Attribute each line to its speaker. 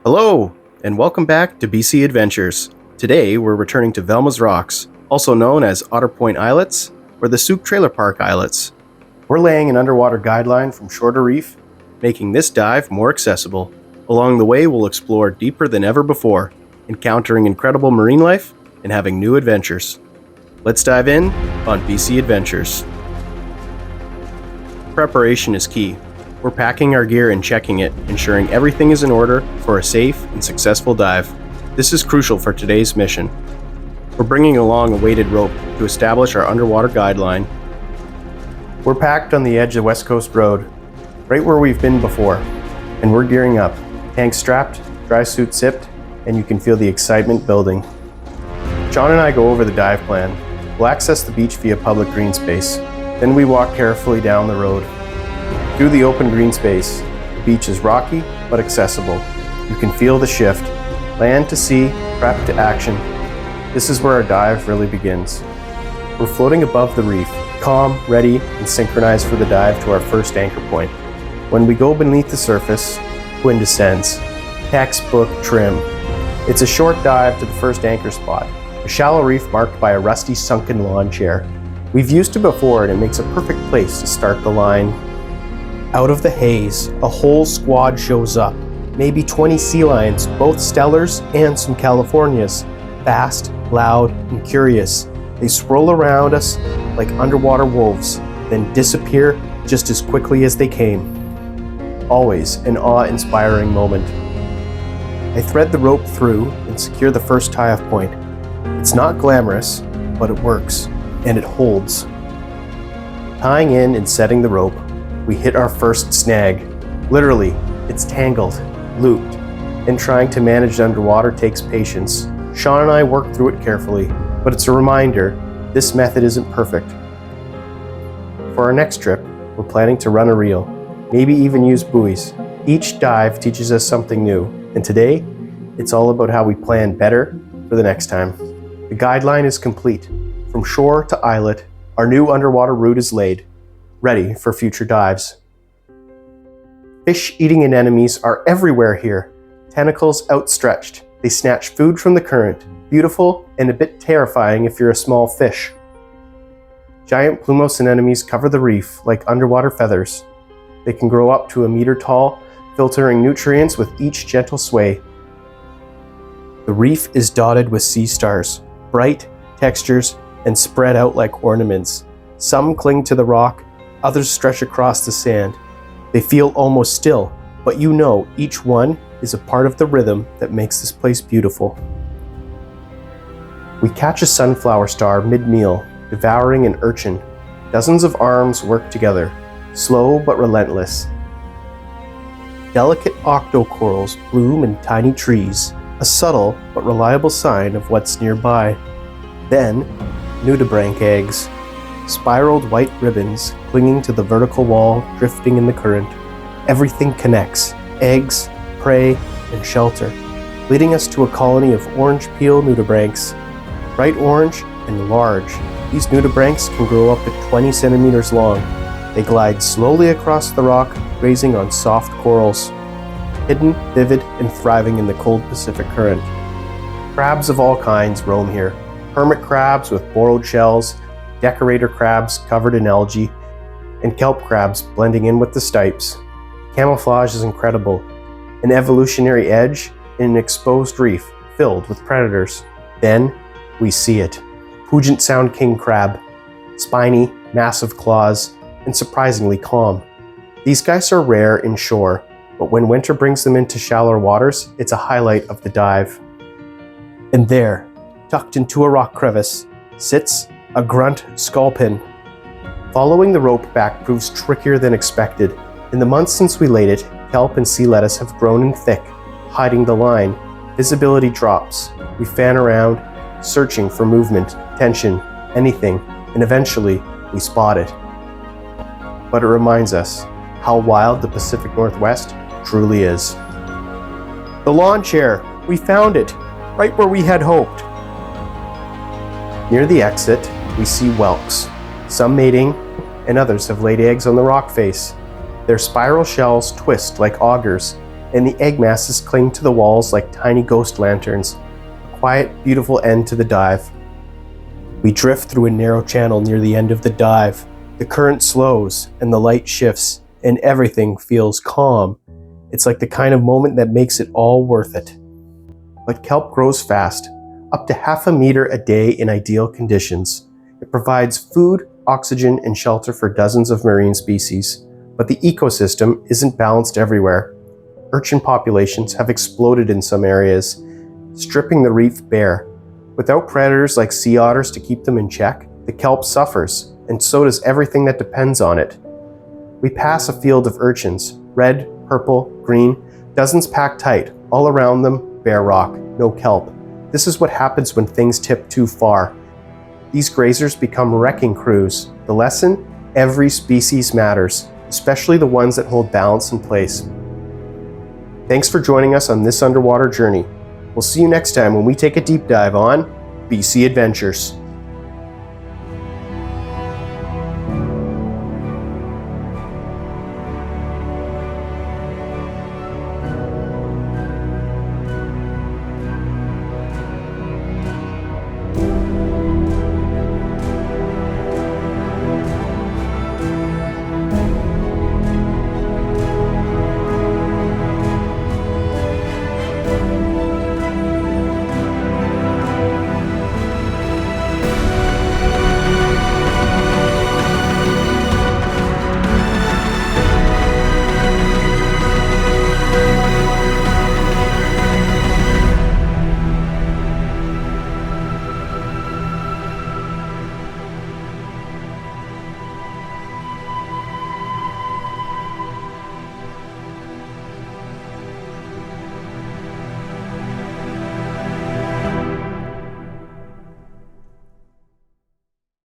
Speaker 1: Hello, and welcome back to BC Adventures. Today, we're returning to Velma's Rocks, also known as Otter Point Islets, or the Sooke Trailer Park Islets. We're laying an underwater guideline from shore to reef, making this dive more accessible. Along the way, we'll explore deeper than ever before, encountering incredible marine life and having new adventures. Let's dive in on BC Adventures. Preparation is key. We're packing our gear and checking it, ensuring everything is in order for a safe and successful dive. This is crucial for today's mission. We're bringing along a weighted rope to establish our underwater guideline. We're packed on the edge of West Coast Road, right where we've been before, and we're gearing up. Tank strapped, dry suit zipped, and you can feel the excitement building. John and I go over the dive plan. We'll access the beach via public green space. Then we walk carefully down the road. Through the open green space, the beach is rocky but accessible. You can feel the shift. Land to sea, prep to action. This is where our dive really begins. We're floating above the reef, calm, ready, and synchronized for the dive to our first anchor point. When we go beneath the surface, wind descends. Textbook trim. It's a short dive to the first anchor spot, a shallow reef marked by a rusty sunken lawn chair. We've used it before and it makes a perfect place to start the line. Out of the haze, a whole squad shows up. Maybe 20 sea lions, both Stellers and some Californias. Fast, loud, and curious. They swirl around us like underwater wolves, then disappear just as quickly as they came. Always an awe-inspiring moment. I thread the rope through and secure the first tie-off point. It's not glamorous, but it works, and it holds. Tying in and setting the rope, we hit our first snag. Literally, it's tangled, looped, and trying to manage it underwater takes patience. Sean and I work through it carefully, but it's a reminder this method isn't perfect. For our next trip, we're planning to run a reel, maybe even use buoys. Each dive teaches us something new, and today, it's all about how we plan better for the next time. The guideline is complete. From shore to islet, our new underwater route is laid, ready for future dives. Fish-eating anemones are everywhere here, tentacles outstretched. They snatch food from the current, beautiful and a bit terrifying if you're a small fish. Giant plumose anemones cover the reef like underwater feathers. They can grow up to a meter tall, filtering nutrients with each gentle sway. The reef is dotted with sea stars, bright textures and spread out like ornaments. Some cling to the rock, others stretch across the sand. They feel almost still, but you know each one is a part of the rhythm that makes this place beautiful. We catch a sunflower star mid-meal, devouring an urchin. Dozens of arms work together, slow but relentless. Delicate octocorals bloom in tiny trees, a subtle but reliable sign of what's nearby. Then, nudibranch eggs, spiraled white ribbons clinging to the vertical wall, drifting in the current. Everything connects, eggs, prey, and shelter, leading us to a colony of orange peel nudibranchs. Bright orange and large, these nudibranchs can grow up to 20 centimeters long. They glide slowly across the rock, grazing on soft corals, hidden, vivid, and thriving in the cold Pacific current. Crabs of all kinds roam here. Hermit crabs with borrowed shells, decorator crabs covered in algae, and kelp crabs blending in with the stipes. Camouflage is incredible, an evolutionary edge in an exposed reef filled with predators. Then we see it. Puget Sound king crab, spiny, massive claws, and surprisingly calm. These guys are rare inshore, but when winter brings them into shallower waters, it's a highlight of the dive. And there, tucked into a rock crevice, sits a grunt skullpin. Following the rope back proves trickier than expected. In the months since we laid it, kelp and sea lettuce have grown in thick, hiding the line. Visibility drops. We fan around, searching for movement, tension, anything, and eventually we spot it. But it reminds us how wild the Pacific Northwest truly is. The lawn chair! We found it! Right where we had hoped. Near the exit, we see whelks, some mating, and others have laid eggs on the rock face. Their spiral shells twist like augers, and the egg masses cling to the walls like tiny ghost lanterns. A quiet, beautiful end to the dive. We drift through a narrow channel near the end of the dive. The current slows and the light shifts and everything feels calm. It's like the kind of moment that makes it all worth it. But kelp grows fast, up to half a meter a day in ideal conditions. It provides food, oxygen, and shelter for dozens of marine species. But the ecosystem isn't balanced everywhere. Urchin populations have exploded in some areas, stripping the reef bare. Without predators like sea otters to keep them in check, the kelp suffers, and so does everything that depends on it. We pass a field of urchins, red, purple, green, dozens packed tight, all around them, bare rock, no kelp. This is what happens when things tip too far. These grazers become wrecking crews. The lesson? Every species matters, especially the ones that hold balance in place. Thanks for joining us on this underwater journey. We'll see you next time when we take a deep dive on BC Adventures.